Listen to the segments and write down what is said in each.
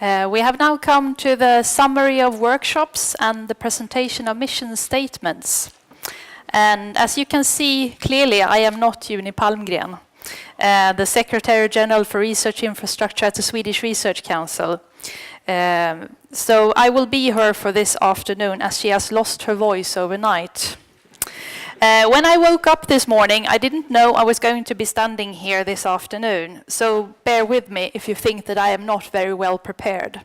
We have now come to the summary of workshops and the presentation of mission statements. And as you can see clearly, I am not Juni Palmgren, the Secretary General for Research Infrastructure at the Swedish Research Council. So I will be her for this afternoon as she has lost her voice overnight. When I woke up this morning, I didn't know I was going to be standing here this afternoon, so bear with me if you think that I am not very well prepared.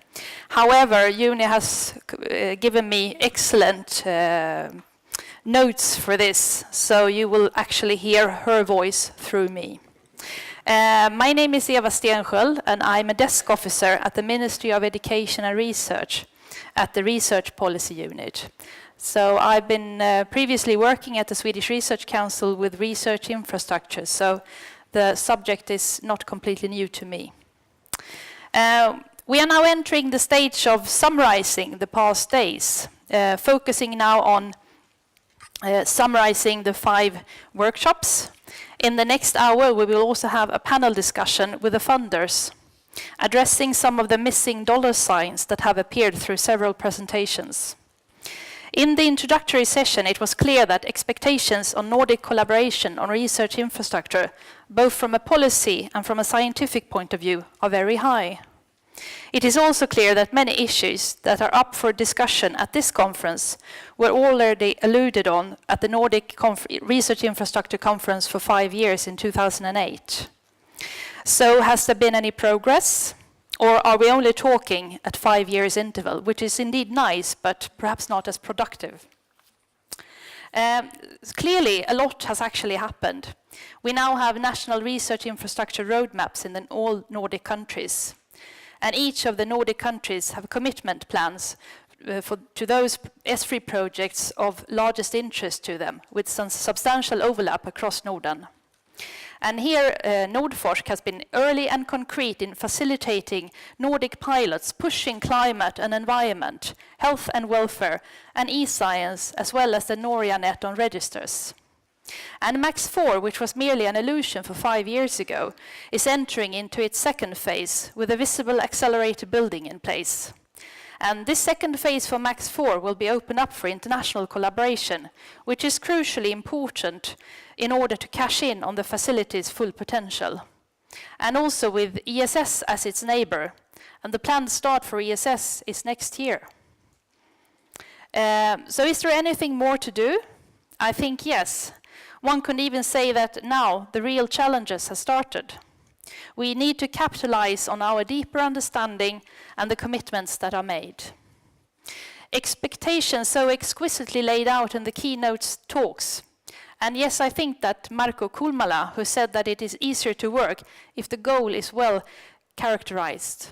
However, Juni has given me excellent notes for this, so you will actually hear her voice through me. My name is Eva Stensköld, and I'm a desk officer at the Ministry of Education and Research at the Research Policy Unit. So I've been previously working at the Swedish Research Council with research infrastructure, so the subject is not completely new to me. We are now entering the stage of summarizing the past days, focusing now on summarizing the 5 workshops. In the next hour, we will also have a panel discussion with the funders, addressing some of the missing dollar signs that have appeared through several presentations. In the introductory session, it was clear that expectations on Nordic collaboration on research infrastructure, both from a policy and from a scientific point of view, are very high. It is also clear that many issues that are up for discussion at this conference were already alluded on at the Nordic Research Infrastructure Conference for 5 years in 2008. So has there been any progress? Or are we only talking at 5 years interval, which is indeed nice, but perhaps not as productive? Clearly, a lot has actually happened. We now have national research infrastructure roadmaps in all Nordic countries. And each of the Nordic countries have commitment plans to those ESFRI projects of largest interest to them, with some substantial overlap across Norden. And here, Nordforsk has been early and concrete in facilitating Nordic pilots, pushing climate and environment, health and welfare, and e-science, as well as the NORIANET on registers. And MAX4, which was merely an illusion for 5 years ago, is entering into its second phase with a visible accelerator building in place. And this second phase for MAX4 will be opened up for international collaboration, which is crucially important in order to cash in on the facility's full potential. And also with ESS as its neighbor, and the planned start for ESS is next year. So is there anything more to do? I think yes. One could even say that now the real challenges have started. We need to capitalize on our deeper understanding and the commitments that are made. Expectations so exquisitely laid out in the keynote talks. And yes, I think that Marko Kulmala, who said that it is easier to work if the goal is well characterized.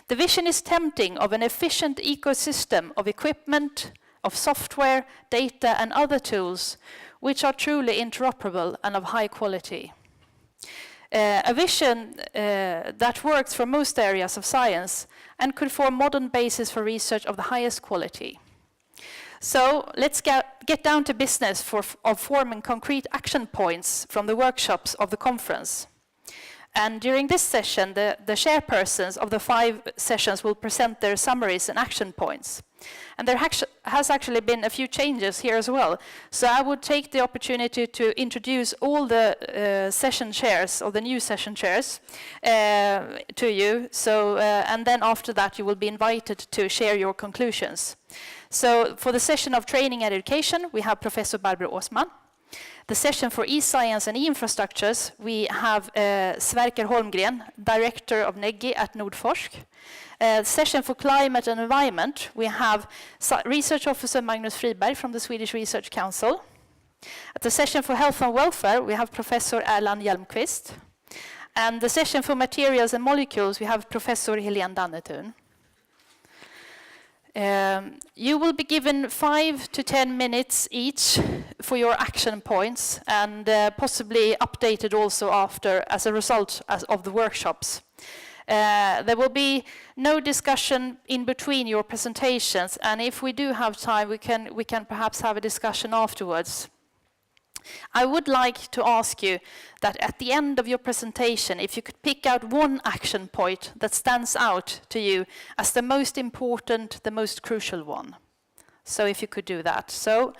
The vision is tempting of an efficient ecosystem of equipment, of software, data, and other tools, which are truly interoperable and of high quality. A vision that works for most areas of science and could form modern basis for research of the highest quality. So let's get down to business of forming concrete action points from the workshops of the conference. And during this session, the chairpersons of the 5 sessions will present their summaries and action points. And there has actually been a few changes here as well. So I would take the opportunity to introduce all the session chairs, or the new session chairs, to you. So, and then after that, you will be invited to share your conclusions. So for the session of training and education, we have Professor Barbro Åsman. The session for e-science and e-infrastructures, we have Sverker Holmgren, Director of NEGI at Nordforsk. Session for climate and environment, we have Research Officer Magnus Friberg from the Swedish Research Council. At the session for health and welfare, we have Professor Erland Hjelmqvist. And the session for materials and molecules, we have Professor Helene Dannetun. You will be given 5 to 10 minutes each for your action points, and possibly updated also after as a result of the workshops. There will be no discussion in between your presentations, and if we do have time, we can perhaps have a discussion afterwards. I would like to ask you that at the end of your presentation, if you could pick out one action point that stands out to you as the most important, the most crucial one. So if you could do that. So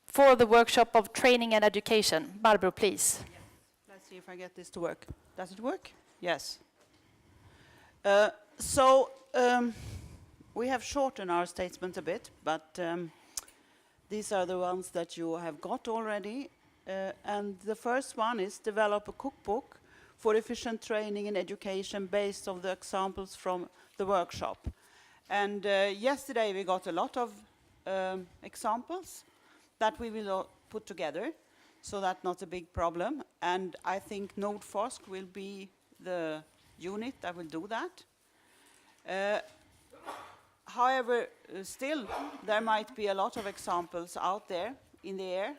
for the workshop of training and education, Barbro, please. Yes. Let's see if I get this to work. Does it work? Yes. We have shortened our statement a bit, but these are the ones that you have got already. And the first one is develop a cookbook for efficient training and education based on the examples from the workshop. And yesterday we got a lot of examples that we will put together, so that's not a big problem. And I think Nordforsk will be the unit that will do that. However, still, there might be a lot of examples out there in the air,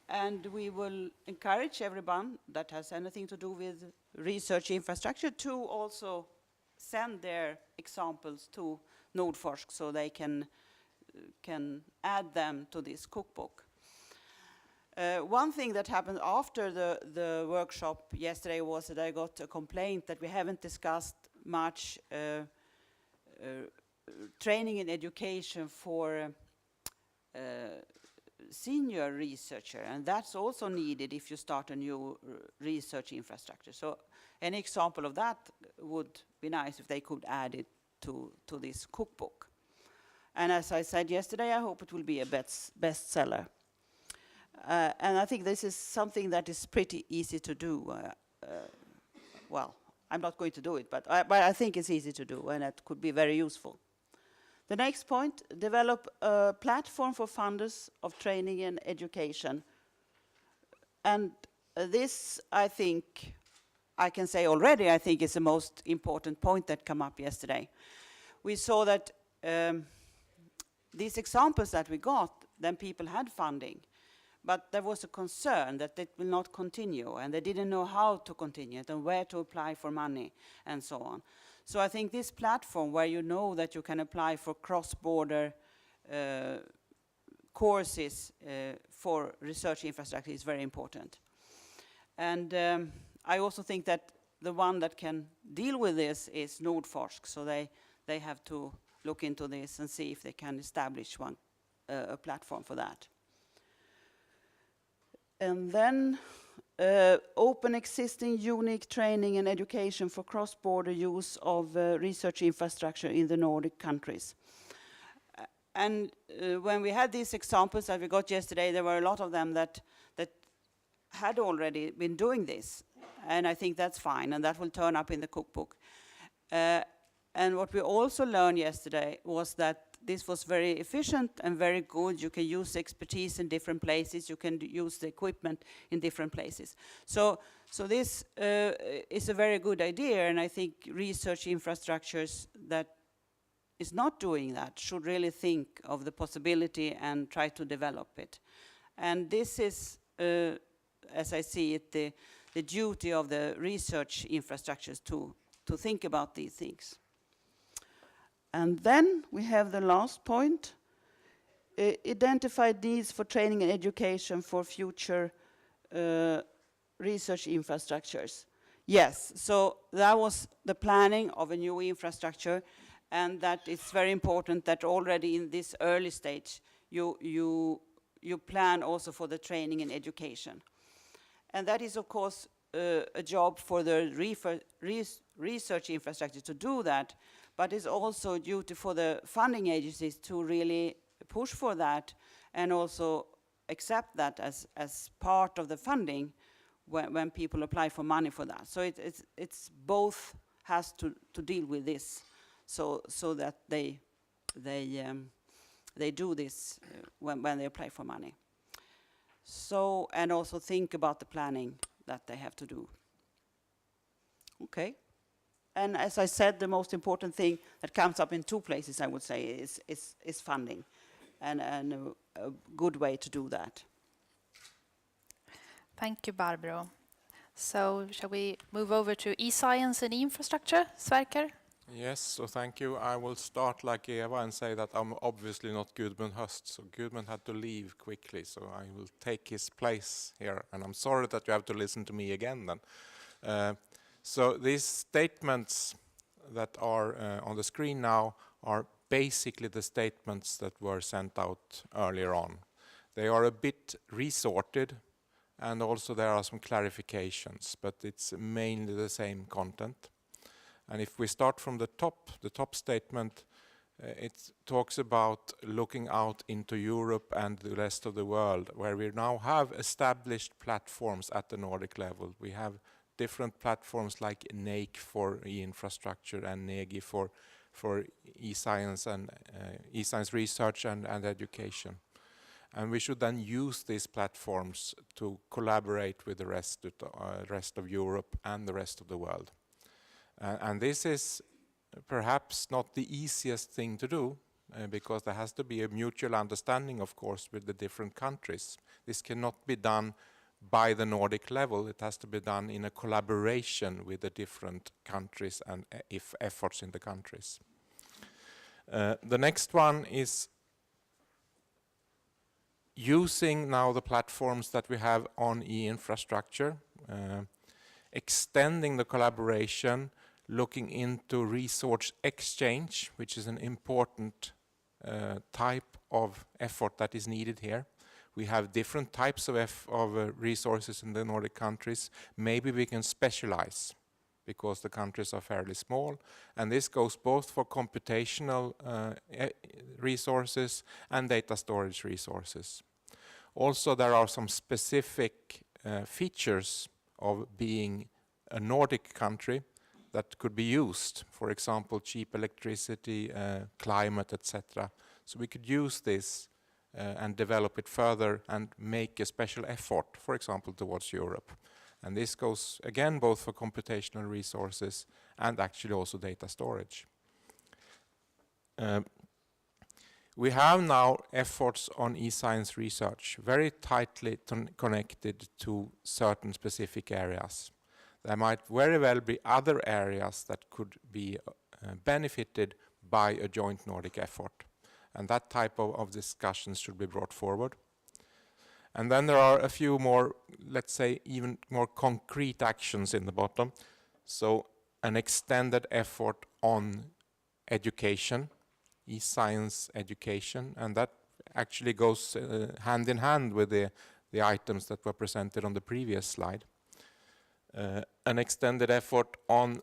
and we will encourage everyone that has anything to do with research infrastructure to also send their examples to Nordforsk so they can add them to this cookbook. One thing that happened after the workshop yesterday was that I got a complaint that we haven't discussed much training and education for senior researcher, and that's also needed if you start a new research infrastructure. So an example of that would be nice if they could add it to this cookbook. And as I said yesterday, I hope it will be a bestseller. And I think this is something that is pretty easy to do. Well, I'm not going to do it, but I think it's easy to do, and it could be very useful. The next point, develop a platform for funders of training and education. And this, I think, I can say already, I think is the most important point that came up yesterday. We saw that these examples that we got, then people had funding. But there was a concern that it will not continue, and they didn't know how to continue it and where to apply for money and so on. So I think this platform where you know that you can apply for cross-border courses for research infrastructure is very important. And I also think that the one that can deal with this is Nordforsk, so they have to look into this and see if they can establish a platform for that. And then open existing unique training and education for cross-border use of research infrastructure in the Nordic countries. And when we had these examples that we got yesterday, there were a lot of them that had already been doing this. And I think that's fine, and that will turn up in the cookbook. And what we also learned yesterday was that this was very efficient and very good. You can use expertise in different places. You can use the equipment in different places. So this is a very good idea, and I think research infrastructures that is not doing that should really think of the possibility and try to develop it. And this is, as I see it, the duty of the research infrastructures to think about these things. And then we have the last point, identify needs for training and education for future research infrastructures. Yes, so that was the planning of a new infrastructure, and that it's very important that already in this early stage you plan also for the training and education. And that is, of course, a job for the research infrastructure to do that, but it's also a duty for the funding agencies to really push for that and also accept that as part of the funding when people apply for money for that. So it's both has to deal with this, so that they do this when they apply for money. So, and also think about the planning that they have to do. Okay. And as I said, the most important thing that comes up in two places, I would say, is funding, and a good way to do that. Thank you, Barbro. So shall we move over to e-science and infrastructure, Sverker? Yes, so thank you. I will start like Eva and say that I'm obviously not Gudmund Höst, so Gudmund had to leave quickly, so I will take his place here, and I'm sorry that you have to listen to me again then. So these statements that are on the screen now are basically the statements that were sent out earlier on. They are a bit resorted, and also there are some clarifications, but it's mainly the same content. And if we start from the top statement, it talks about looking out into Europe and the rest of the world, where we now have established platforms at the Nordic level. We have different platforms like NAIC for e-infrastructure and NEGI for e-science and e-science research and education. And we should then use these platforms to collaborate with the rest of Europe and the rest of the world. And this is perhaps not the easiest thing to do, because there has to be a mutual understanding, of course, with the different countries. This cannot be done by the Nordic level. It has to be done in a collaboration with the different countries and efforts in the countries. The next one is using now the platforms that we have on e-infrastructure, extending the collaboration, looking into resource exchange, which is an important type of effort that is needed here. We have different types of resources in the Nordic countries. Maybe we can specialize because the countries are fairly small, and this goes both for computational resources and data storage resources. Also, there are some specific features of being a Nordic country that could be used, for example, cheap electricity, climate, etc. So we could use this and develop it further and make a special effort, for example, towards Europe. And this goes, again, both for computational resources and actually also data storage. We have now efforts on e-science research, very tightly connected to certain specific areas. There might very well be other areas that could be benefited by a joint Nordic effort. And that type of discussions should be brought forward. And then there are a few more, let's say, even more concrete actions in the bottom. So an extended effort on education, e-science education, and that actually goes hand in hand with the items that were presented on the previous slide. An extended effort on,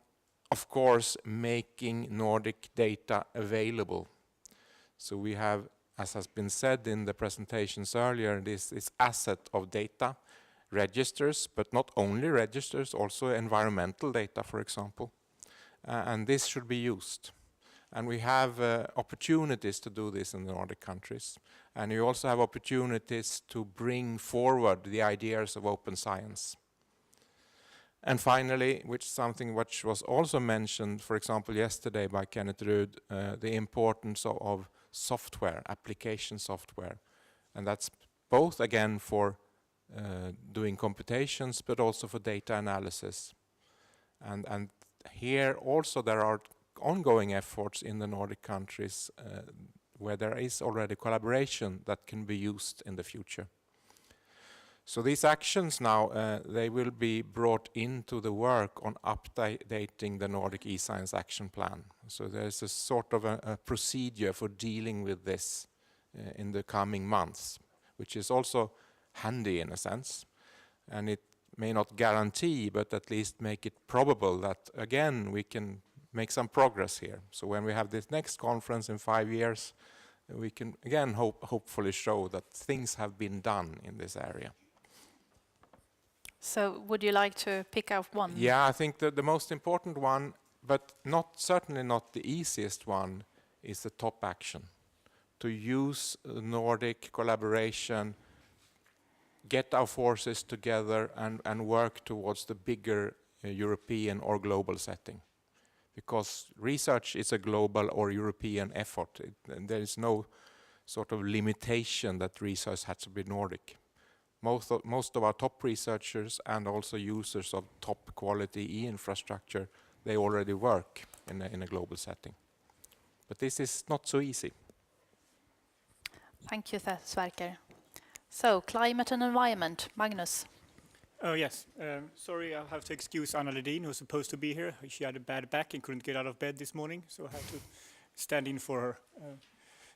of course, making Nordic data available. So we have, as has been said in the presentations earlier, this asset of data, registers, but not only registers, also environmental data, for example. And this should be used. And we have opportunities to do this in the Nordic countries. And we also have opportunities to bring forward the ideas of open science. And finally, something which was also mentioned, for example, yesterday by Kenneth Ruud, the importance of software, application software. And that's both, again, for doing computations, but also for data analysis. And here also there are ongoing efforts in the Nordic countries where there is already collaboration that can be used in the future. So these actions now, they will be brought into the work on updating the Nordic e-science action plan. So there's a sort of a procedure for dealing with this in the coming months, which is also handy in a sense. And it may not guarantee, but at least make it probable that, again, we can make some progress here. So when we have this next conference in 5 years, we can, again, hopefully show that things have been done in this area. So would you like to pick out one? Yeah, I think that the most important one, but certainly not the easiest one, is the top action. To use Nordic collaboration, get our forces together and work towards the bigger European or global setting. Because research is a global or European effort. There is no sort of limitation that research has to be Nordic. Most of our top researchers and also users of top quality e-infrastructure, they already work in a global setting. But this is not so easy. Thank you, Sverker. So, climate and environment, Magnus. Oh, yes. Sorry, I'll have to excuse Anna Ledin, who was supposed to be here. She had a bad back and couldn't get out of bed this morning, so I had to stand in for her.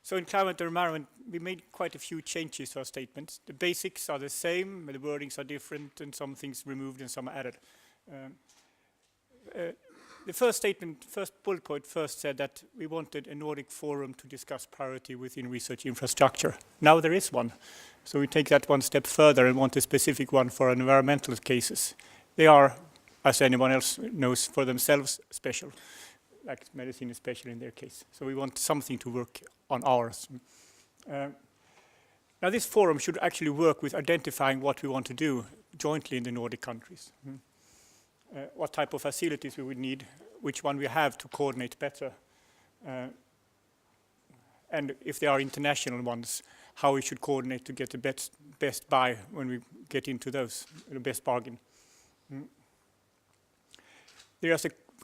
So in climate and environment, we made quite a few changes to our statements. The basics are the same, but the wordings are different, and some things removed and some added. The first statement, first bullet point, first said that we wanted a Nordic forum to discuss priority within research infrastructure. Now there is one. So we take that one step further and want a specific one for environmental cases. They are, as anyone else knows, for themselves special, like medicine is special in their case. So we want something to work on ours. Now this forum should actually work with identifying what we want to do jointly in the Nordic countries. What type of facilities we would need, which one we have to coordinate better, and if there are international ones, how we should coordinate to get the best buy when we get into those, the best bargain. There are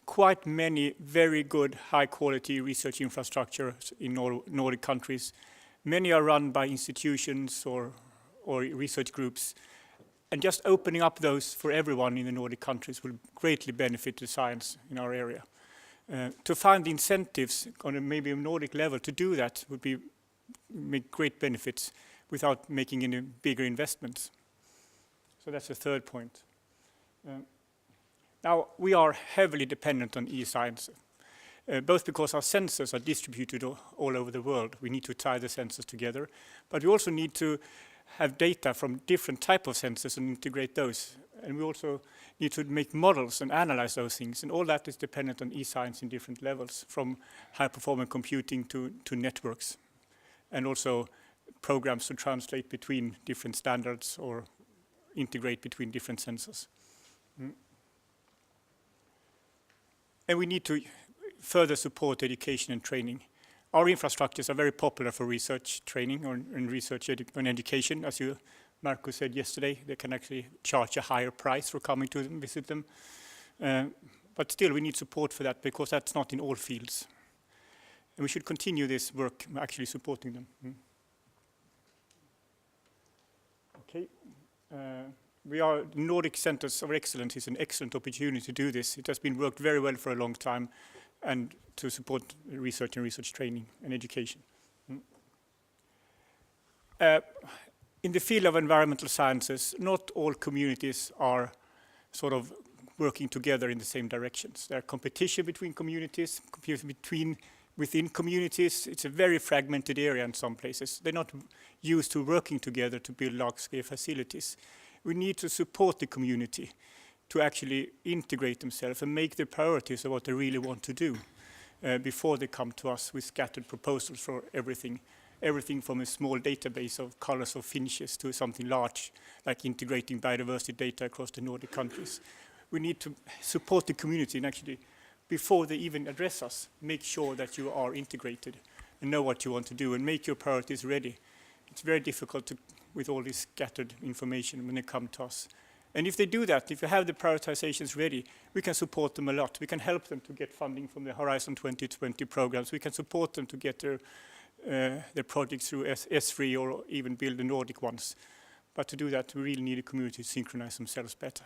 quite many very good, high-quality research infrastructures in Nordic countries. Many are run by institutions or research groups. And just opening up those for everyone in the Nordic countries will greatly benefit the science in our area. To find the incentives on maybe a Nordic level to do that would make great benefits without making any bigger investments. So that's the third point. Now, we are heavily dependent on e-science, both because our sensors are distributed all over the world. We need to tie the sensors together, but we also need to have data from different type of sensors and integrate those. And we also need to make models and analyze those things. And all that is dependent on e-science in different levels, from high-performance computing to networks. And also programs to translate between different standards or integrate between different sensors. And we need to further support education and training. Our infrastructures are very popular for research training and research and education. As Marco said yesterday, they can actually charge a higher price for coming to them, visit them. But still, we need support for that because that's not in all fields. And we should continue this work, actually supporting them. Okay. Nordic Centers of Excellence is an excellent opportunity to do this. It has been worked very well for a long time, and to support research and research training and education. In the field of environmental sciences, not all communities are sort of working together in the same directions. There are competition between communities, within communities. It's a very fragmented area in some places. They're not used to working together to build large-scale facilities. We need to support the community to actually integrate themselves and make their priorities of what they really want to do before they come to us with scattered proposals for everything. Everything from a small database of colors or finishes to something large, like integrating biodiversity data across the Nordic countries. We need to support the community and actually, before they even address us, make sure that you are integrated and know what you want to do and make your priorities ready. It's very difficult with all this scattered information when they come to us. And if they do that, if you have the prioritizations ready, we can support them a lot. We can help them to get funding from the Horizon 2020 programs. We can support them to get their projects through S3 or even build the Nordic ones. But to do that, we really need a community to synchronize themselves better.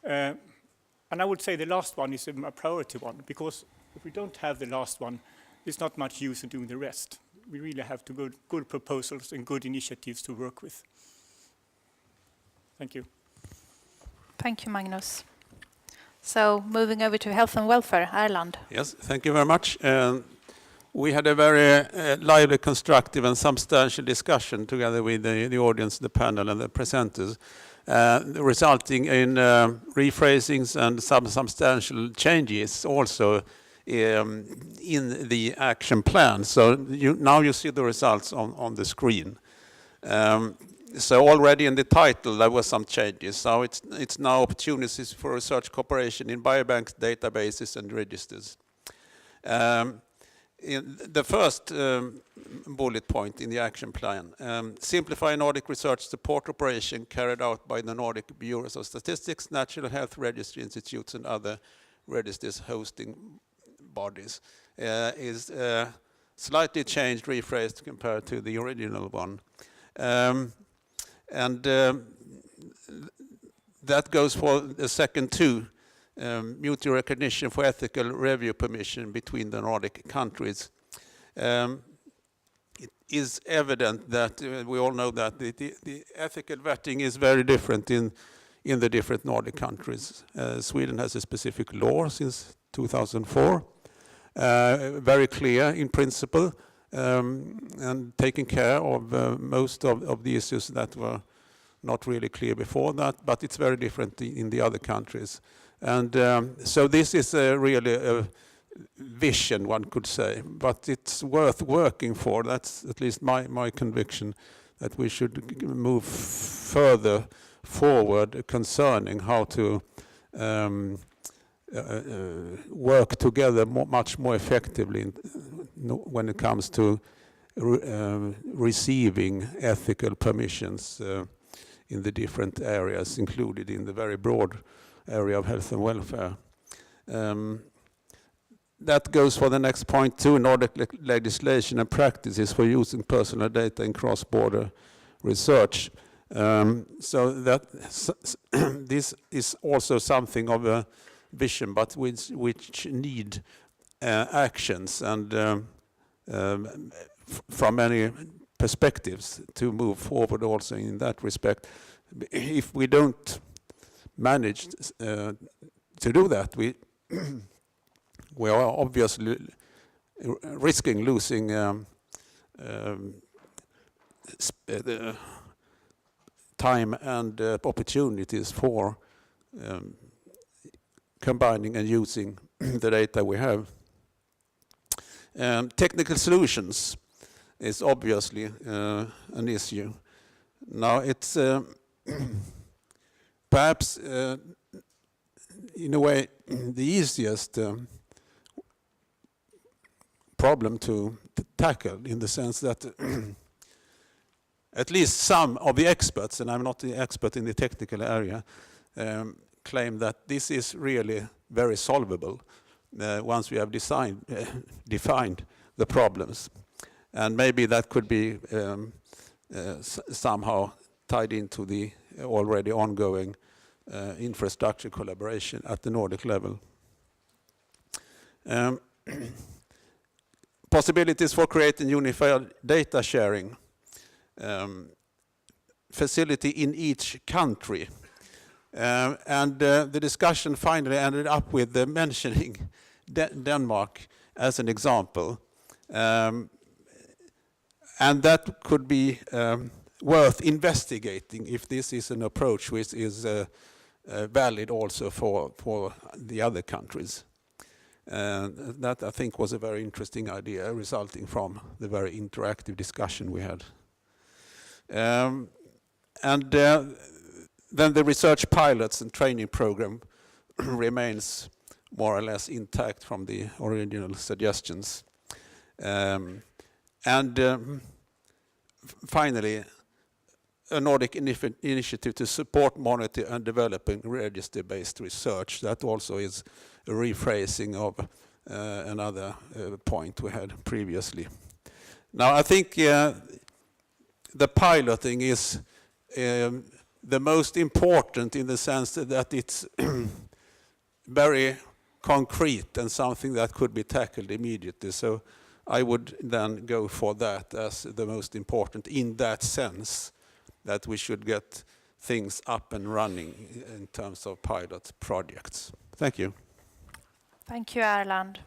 And I would say the last one is a priority one, because if we don't have the last one, there's not much use in doing the rest. We really have to good proposals and good initiatives to work with. Thank you. Thank you, Magnus. So, moving over to health and welfare, Erland. Yes, thank you very much. We had a very lively, constructive and substantial discussion together with the audience, the panel and the presenters, resulting in rephrasings and some substantial changes also in the action plan. So now you see the results on the screen. So already in the title there were some changes. So it's now opportunities for research cooperation in biobanks, databases and registers. In the first bullet point in the action plan, simplify Nordic research support operation carried out by the Nordic Bureaus of Statistics, National Health Registry Institutes and other registers hosting bodies is slightly changed, rephrased compared to the original one. That goes for the second two, mutual recognition for ethical review permission between the Nordic countries. It is evident that we all know that the ethical vetting is very different in the different Nordic countries. Sweden has a specific law since 2004, very clear in principle, and taking care of most of the issues that were not really clear before that, but it's very different in the other countries. And so this is really a vision, one could say, but it's worth working for. That's at least my conviction, that we should move further forward concerning how to work together much more effectively when it comes to receiving ethical permissions in the different areas included in the very broad area of health and welfare. That goes for the next point too, Nordic legislation and practices for using personal data in cross-border research. So that this is also something of a vision, but which need actions and from many perspectives to move forward also in that respect. If we don't manage to do that, we are obviously risking losing the time and opportunities for combining and using the data we have. Technical solutions is obviously an issue. Now it's perhaps in a way the easiest problem to tackle, in the sense that at least some of the experts, and I'm not the expert in the technical area, claim that this is really very solvable once we have defined the problems. And maybe that could be somehow tied into the already ongoing infrastructure collaboration at the Nordic level. Possibilities for creating unified data sharing facility in each country. And the discussion finally ended up with mentioning Denmark as an example. And that could be worth investigating if this is an approach which is valid also for the other countries. That, I think, was a very interesting idea resulting from the very interactive discussion we had. Then the research pilots and training program remains more or less intact from the original suggestions. Finally, a Nordic initiative to support, monitor and developing register-based research. That also is a rephrasing of another point we had previously. Now, I think the piloting is the most important in the sense that it's very concrete and something that could be tackled immediately. So I would then go for that as the most important in that sense, that we should get things up and running in terms of pilot projects. Thank you. Thank you, Erland.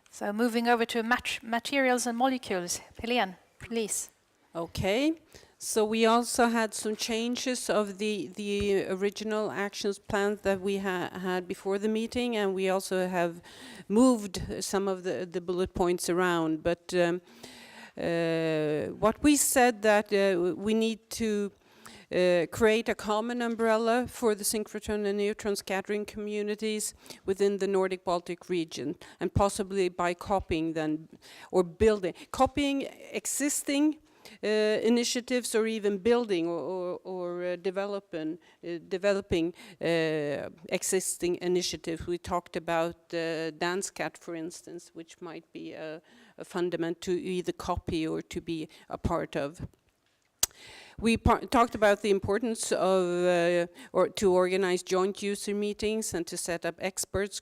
So moving over to materials and molecules. Helene, please. Okay. So we also had some changes of the original actions plans that we had before the meeting, and we also have moved some of the bullet points around. But what we said that we need to create a common umbrella for the synchrotron and neutron scattering communities within the Nordic-Baltic region, and possibly by copying them or copying existing initiatives or even building or developing existing initiatives. We talked about DanceCat, for instance, which might be a fundament to either copy or to be a part of. We talked about the importance of or to organize joint user meetings and to set up expert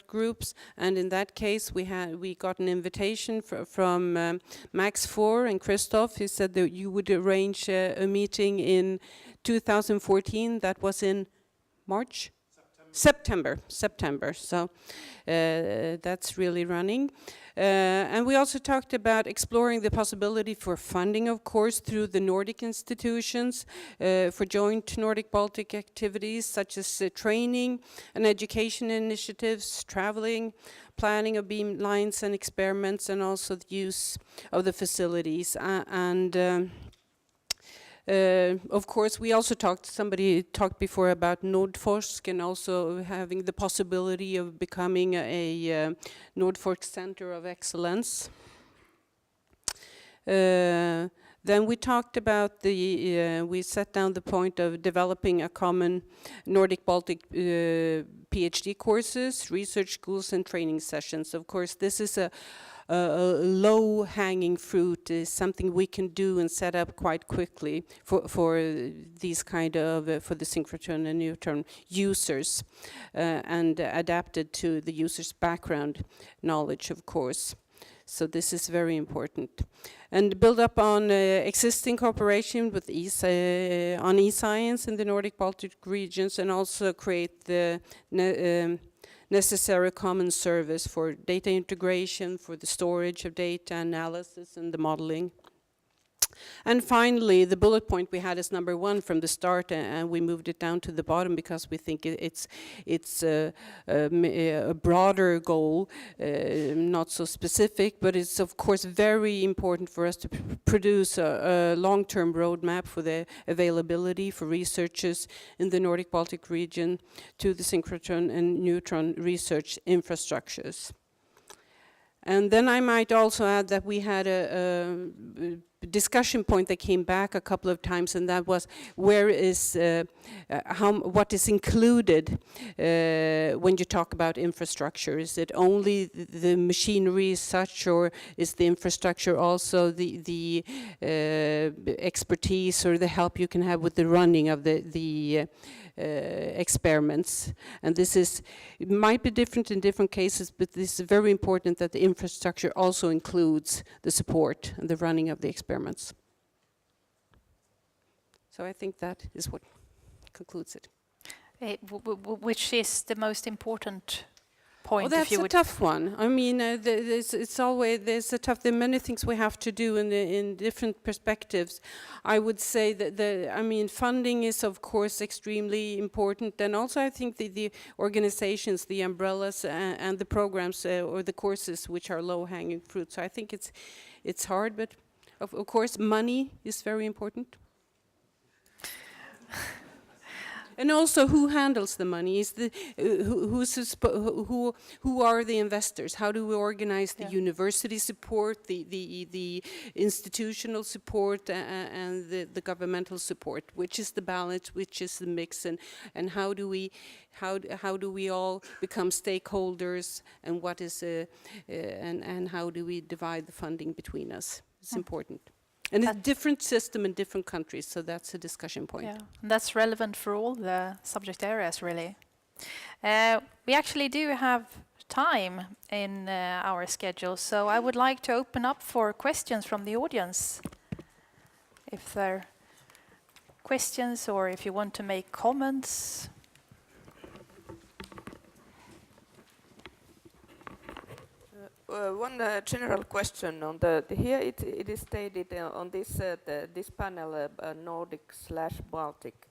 groups. And in that case, we got an invitation from Max Four and Christoph. He said that you would arrange a meeting in 2014. That was in March. September. So that's really running. And we also talked about exploring the possibility for funding, of course, through the Nordic institutions for joint Nordic-Baltic activities such as training and education initiatives, traveling, planning of beam lines and experiments, and also the use of the facilities. Of course, we also somebody talked before about Nordforsk and also having the possibility of becoming a Nordforsk Center of Excellence. Then we talked about we set down the point of developing a common Nordic-Baltic PhD courses, research schools and training sessions. Of course, this is a low-hanging fruit, is something we can do and set up quite quickly for these kind of, for the synchrotron and neutron users, and adapted to the user's background knowledge, of course. So this is very important. And build up on existing cooperation with on e-science in the Nordic-Baltic regions, and also create the necessary common service for data integration, for the storage of data, analysis, and the modeling. And finally, the bullet point we had as number 1 from the start, and we moved it down to the bottom because we think it's a broader goal, not so specific, but it's of course very important for us to produce a long-term roadmap for the availability for researchers in the Nordic-Baltic region to the synchrotron and neutron research infrastructures. And then I might also add that we had a discussion point that came back a couple of times, and that was what is included when you talk about infrastructure. Is it only the machinery as such, or is the infrastructure also the expertise or the help you can have with the running of the experiments? And it might be different in different cases, but this is very important that the infrastructure also includes the support and the running of the experiments. So I think that is what concludes it. Which is the most important point? That's a tough one. I mean, it's always there are many things we have to do in different perspectives. I would say that funding is of course extremely important, and also I think the organizations, the umbrellas, and the programs or the courses which are low-hanging fruit. So I think it's hard, but of course money is very important. And also, who handles the money? Is who are the investors? How do we organize the university support, the institutional support, and the governmental support? Which is the balance? Which is the mix? And how do we all become stakeholders? And what is and how do we divide the funding between us? It's important. And it's a different system in different countries, so that's a discussion point. Yeah, and that's relevant for all the subject areas, really. We actually do have time in our schedule, so I would like to open up for questions from the audience. If there are questions or if you want to make comments. One general question on here. It is stated on this panel Nordic/Baltic,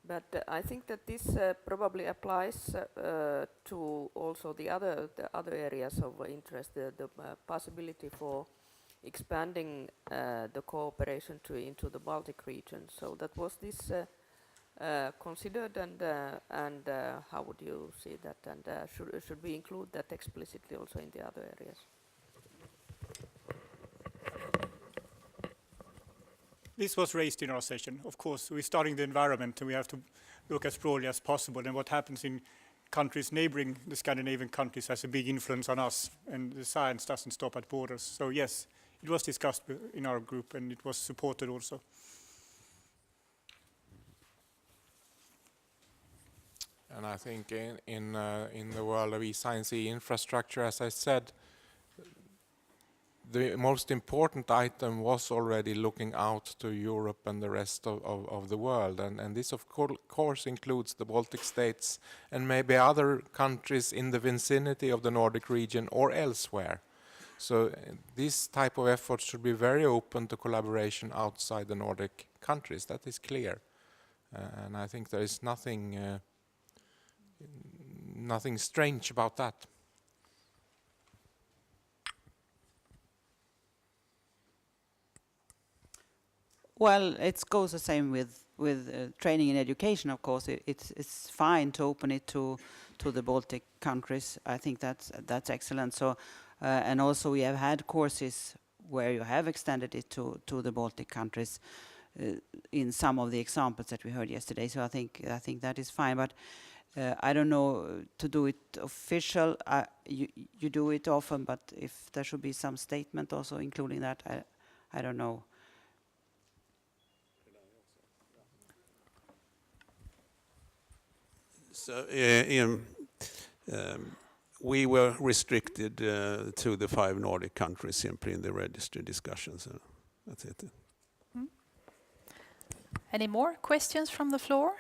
but I think that this probably applies to also the other areas of interest. The possibility for expanding the cooperation into the Baltic region. So that was this considered, and how would you see that, and should we include that explicitly also in the other areas? This was raised in our session. Of course, we're studying the environment and we have to look as broadly as possible. And what happens in countries neighboring the Scandinavian countries has a big influence on us. And the science doesn't stop at borders. So yes, it was discussed in our group and it was supported also. And I think in the world of e-science, e-infrastructure, as I said, the most important item was already looking out to Europe and the rest of the world. And this, of course, includes the Baltic states and maybe other countries in the vicinity of the Nordic region or elsewhere. So this type of effort should be very open to collaboration outside the Nordic countries. That is clear. And I think there is nothing strange about that. Well, it goes the same with training and education. Of course, it's fine to open it to the Baltic countries. I think that's excellent. So, and also we have had courses where you have extended it to the Baltic countries in some of the examples that we heard yesterday. So I think that is fine. But I don't know, to do it official, you do it often, but if there should be some statement also including that, I don't know. So we were restricted to the 5 Nordic countries simply in the registry discussions. So that's it. Any more questions from the floor?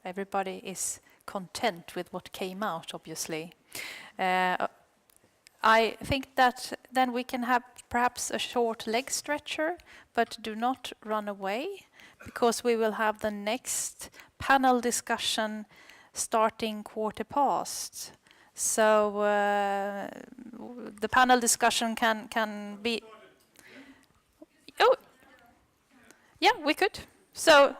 Everybody is content with what came out, obviously. I think that then we can have perhaps a short leg stretcher, but do not run away, because we will have the next panel discussion starting 15:15. So the panel discussion can be... Oh, yeah, we could. So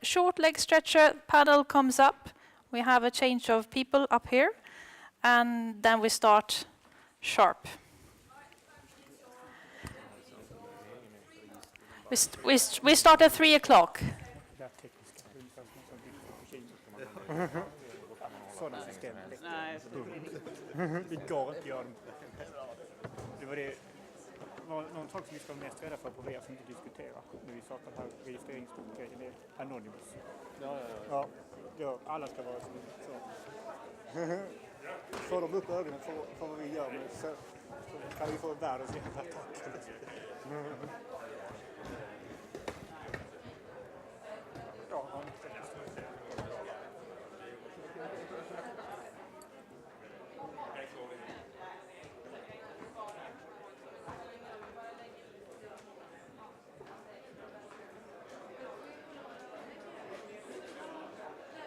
short leg stretcher, panel comes up. We have a change of people up here, and then we start sharp. We start at 3 o'clock. Sådana system. Det går inte att göra. Det var någon sak som vi ska vara mest rädda för på VR som inte diskuterar. När vi sa att den här registreringsgrejen är anonymous. Ja, alla ska vara så. Får de upp ögonen för vad vi gör, men så kan vi få världens jävla attack. Ja,